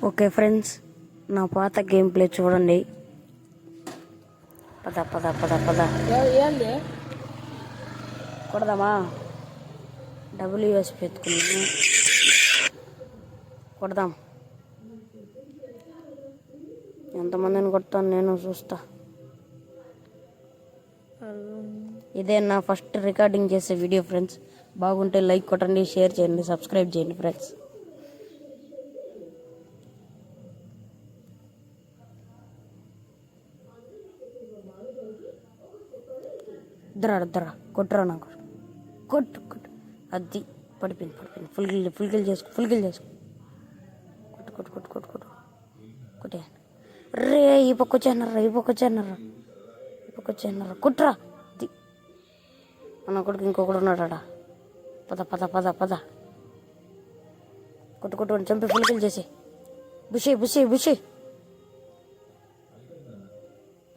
Okay friends, నా పాత game play చూడండి. పద పద పద పద కొడదామా? WSP ఎత్తుకుని కొడదాం. ఎంతమందిని కొడతాను నేను చూస్తా. ఇదే నా ఫస్ట్ రికార్డింగ్ చేసే వీడియో ఫ్రెండ్స్. బాగుంటే లైక్ కొట్టండి, షేర్ చేయండి, సబ్స్క్రైబ్ చేయండి ఫ్రెండ్స్. ఇద్దరా కొట్టురా నాకు. కొట్టు కొట్టు, అది పడిపోయింది. ఫుల్ కిల్ చేసుకో. కొట్టు కొట్టు కొట్టు కొట్టు కొట్టు కొట్టే. రే ఈ పక్క వచ్చేయన్నారా. కుట్రా. అది అన్న కొడుకు ఇంకొకడు ఉన్నాడా? పద పద పద పద కొట్టు చంపి ఫుల్ కిల్ చేసి బుషి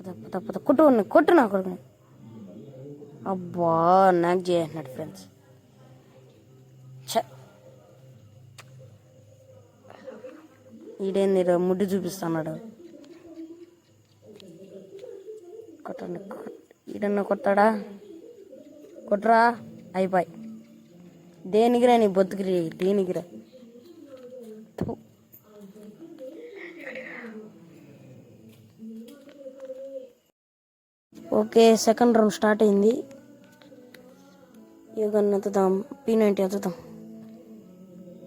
పద పద కొట్టు నా కొడుకుని. అబ్బా నాకు చేయంటున్నాడు ఫ్రెండ్స్. ఈడేంది ముడ్డి చూపిస్తున్నాడు. కొట్టండి. ఈడన్నా కొట్టాడా? కొట్రా. అయిపోయి దేనికిరా నీ బతుకురి, దేనికిరా? ఓకే, సెకండ్ రౌండ్ స్టార్ట్ అయింది. యోగాన్ని ఎత్తుదాం, P90 ఎత్తుదాం,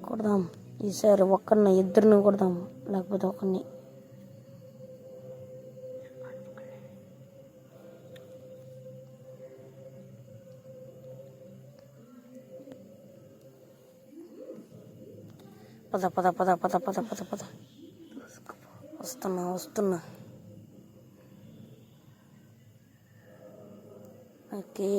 కొడదాం. ఈసారి ఒక్కరిని ఇద్దరిని కొడదాం, లేకపోతే ఒకరిని. పద పద పద పద పద పద పద వస్తున్నా. ఓకే,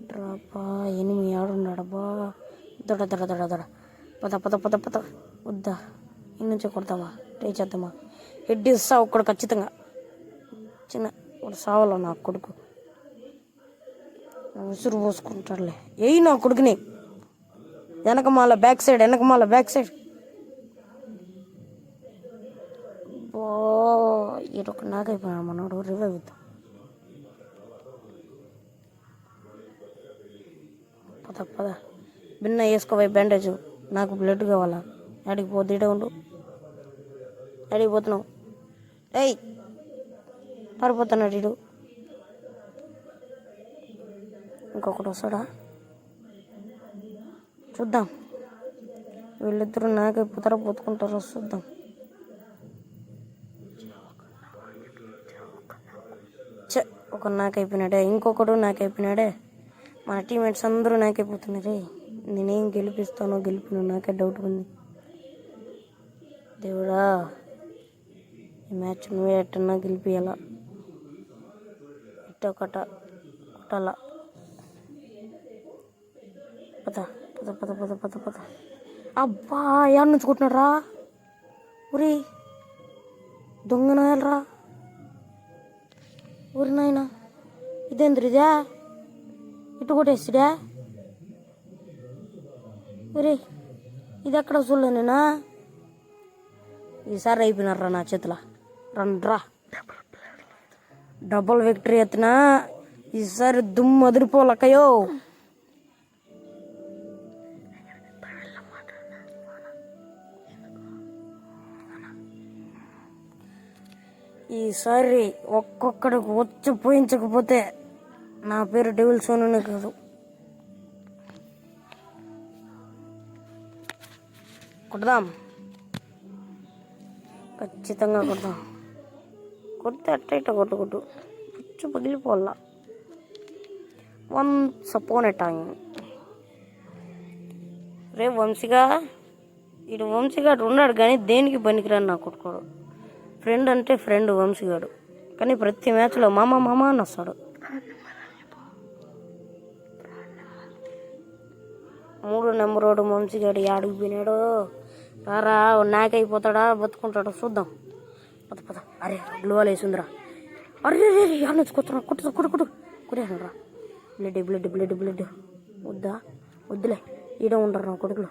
డ్రాపా. ఎనిమిది ఆడున్నాడబ్బా. దడ పద పద పద పద. వద్దా, ఇన్నుంచే కొడతావా? ట్రై చేద్దామా? హెడ్ ఇస్తా ఒక్కడు ఖచ్చితంగా. చిన్న ఒక సావలో నా కొడుకు ఉసురు పోసుకుంటాడులే. నా కొడుకుని వెనకమాల బ్యాక్ సైడ్. ఓ ఈడొక నాకైపోయినా మనోడు. రివైవ్ అవుతాం. పద భిన్న వేసుకోవా బ్యాండేజ్. నాకు బ్లడ్ కావాలా? ఆడికి పోతే ఇడే ఉండు. ఆడికి పోతున్నావు? పారిపోతున్నాడు ఇడు. ఇంకొకటి వస్తాడా? చూద్దాం. వీళ్ళిద్దరూ నాకే పోతుకుంటారో చూద్దాం. ఒక నాకైపోయినాడే, ఇంకొకడు నాకైపోయినాడే. మన టీమ్మేట్స్ అందరూ నాకైపోతున్నారే. నేనేం గెలిపిను నాకే డౌట్ ఉంది. దేవుడా, ఈ మ్యాచ్ నువ్వే ఎట్టన్నా గెలిపియాలా. కొట్టాలా. పద. అబ్బా, యాడ నుంచి కొట్టినాడు రా? ఊరి దొంగనాయాలరా. ఊరి నాయన, ఇదేంద్రిదా? ఇటు కొట్టేసిడా? ఊరి ఇది ఎక్కడ చూడలేనా? ఈసారి అయిపోయినారా నా చేతిలో. రండ్రా, డబుల్ విక్టరీ ఎత్తినా. ఈసారి దుమ్ము అదిరిపోలక్కయో. ఈసారి ఒక్కొక్కడికి వచ్చి పోయించకపోతే నా పేరు డెవిల్ సోనునే కాదు. కొడదాం, ఖచ్చితంగా కొడదాం. కొడితే అట్ట కొట్టు పుచ్చు పగిలిపోల్లా. Once upon a time. రే వంశీగాడు ఉన్నాడు కానీ దేనికి పనికిరాని నా కొట్టుకోడు. ఫ్రెండ్ అంటే ఫ్రెండ్ వంశీగాడు, కానీ ప్రతి మ్యాచ్లో మామ అని వస్తాడు. 3 నెంబరోడు వంశీగాడు యాడికి పోయినాడో. రారా, నాకైపోతాడా బతుకుంటాడో చూద్దాం. పద పద. అరే గ్లోవాల్ వేసిందిరా. అరే యాడ నుంచి కొట్టురా, కొట్టు కొట్టు కొట్టు కొట్టేసాను. బ్లడ్ వద్దా, వద్దులే. ఈడ ఉండరు నా కొడుకులు.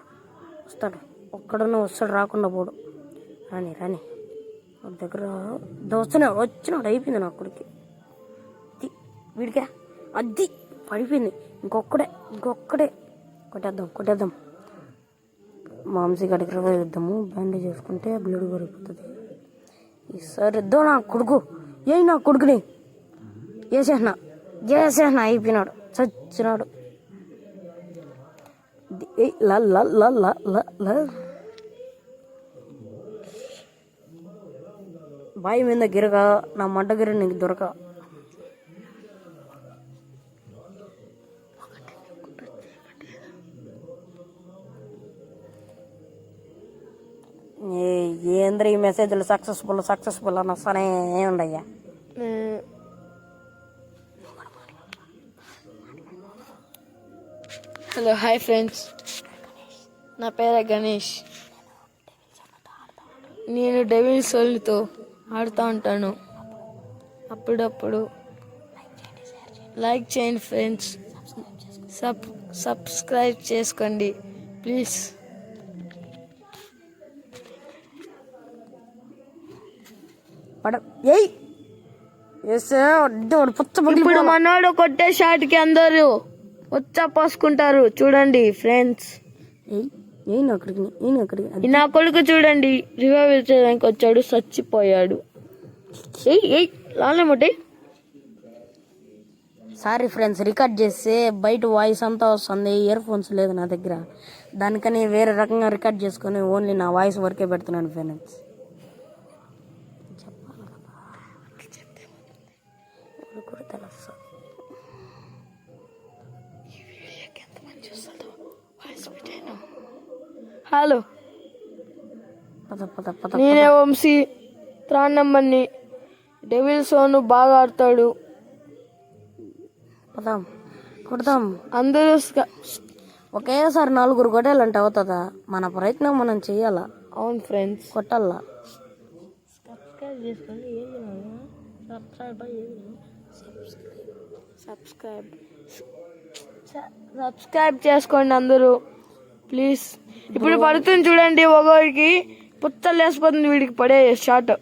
వస్తాడు, ఒక్కడన్నా వస్తాడు, రాకుండా పోడు. రాని వాడి దగ్గర వచ్చినాడు. అయిపోయింది నా కొడుకు. వీడికే అది పడిపోయింది. ఇంకొక్కడే కొట్టేద్దాం. మాంసీ గడికి ఇద్దాము. బ్యాండేజ్ చేసుకుంటే బ్లడ్ కరిగిపోతుంది. ఈసారి ఇద్దాం. నా కొడుకు నా కొడుకుని చేసేసిన అయిపోయినాడు, చచ్చినాడు. బాయి మీద గిరగా నా మంట గిర నీకు దొరక. ఏంద్ర ఈ మెసేజ్లు సక్సెస్ఫుల్ అని వస్తానే ఉండయ్యా. హలో, హాయ్ ఫ్రెండ్స్, నా పేరు గణేష్. నేను డెవిల్ సోల్తో ఆడుతూ ఉంటాను. అప్పుడప్పుడు లైక్ చేయండి ఫ్రెండ్స్, సబ్స్క్రైబ్ చేసుకోండి ప్లీజ్. ఇప్పుడు మనోడు కొట్టే షాట్కి అందరూ వచ్చా పోసుకుంటారు. చూడండి ఫ్రెండ్స్, నా కొడుకు చూడండి, రివైవ్ చేయడానికి వచ్చాడు, చచ్చిపోయాడు. లాలేమోటి. సారీ ఫ్రెండ్స్, రికార్డ్ చేస్తే బయట వాయిస్ అంతా వస్తుంది. ఇయర్ ఫోన్స్ లేదు నా దగ్గర, దానికని వేరే రకంగా రికార్డ్ చేసుకొని ఓన్లీ నా వాయిస్ వరకే పెడుతున్నాను ఫ్రెండ్స్. హలో, నేనే వంశీ, త్రాన్ నెంబర్ని. డెవిల్ సోను బాగా ఆడతాడు. కొడదాం అందరూ. ఒకేసారి 4 కొట్టాలంటే అవుతుందా? మన ప్రయత్నం మనం చెయ్యాలా. అవును ఫ్రెండ్స్, కొట్టాలా. సబ్స్క్రైబ్ చేసుకోండి అందరూ ప్లీజ్. ఇప్పుడు పడుతుంది చూడండి, ఒకరికి పుచ్చలు వేసిపోతుంది. వీడికి పడే షాట్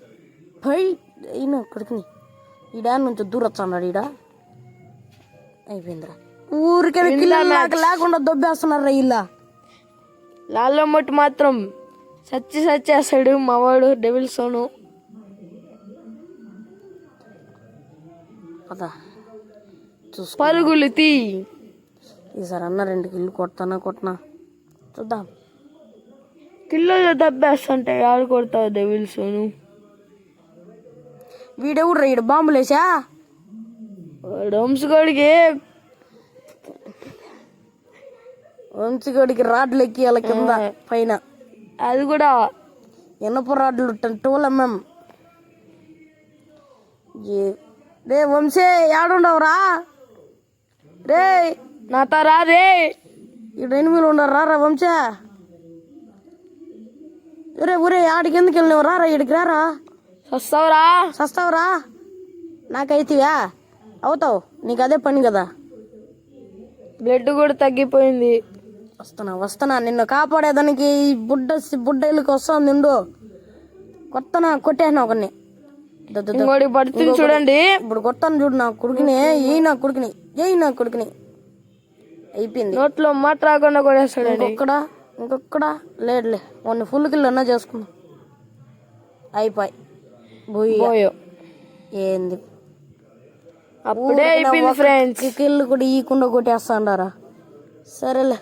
అయినా కొడుకుని ఈడా నుంచి దూరొచ్చన్నాడు. ఈడ అయిపోయిందిరా. ఊరికే లేకుండా దొబ్బేస్తున్నారా ఇలా. లాల్లో మొట్టు మాత్రం సచ్చేస్తాడు మావాడు డెవిల్ సోను. పరుగులు తీ. ఈసారి అన్న 2 కిల్లు కొట్టినా చూద్దాం. కిల్లలో దబ్బేస్తుంటే ఆడు కొడతావు డెవిల్ సోను. వీడెవడు రా, బాంబులేసా వంశీగడికి రాడ్లు ఎక్కి వాళ్ళ కింద పైన. అది కూడా ఇనప రాడ్లు 12mm. రే వంశీ, ఏడుండవురా రే? నా తరా రే, ఇక్కడ ఎనిమిది ఉండరు రా వంశా. ఊరే ఆడికి ఎందుకు వెళ్ళినవు? రారా ఇడికి, రారా. సస్తావురా నాకైతేవా అవుతావు, నీకు అదే పని కదా. బ్లడ్ కూడా తగ్గిపోయింది. వస్తున్నా నిన్ను కాపాడేదానికి. బుడ్డ ఇల్లుకి వస్తాను నిండు. కొట్టేసిన ఒకరిని పడుతుంది చూడండి. ఇప్పుడు కొట్టాను చూడు నా కొడుకుని. నా కొడుకుని అయిపోయింది. నోట్లో మాట రాకుండా కొట్టేస్తాడు. ఇంకొక్కడా లేదులే, మొన్న ఫుల్ కిల్ అన్నా చేసుకున్నాం. అయిపోయి పోయో ఏంది అప్పుడే అయిపోయింది ఫ్రెండ్స్. కిల్లు కూడా ఈకుండా కొట్టేస్తా అంటారా? సరేలే.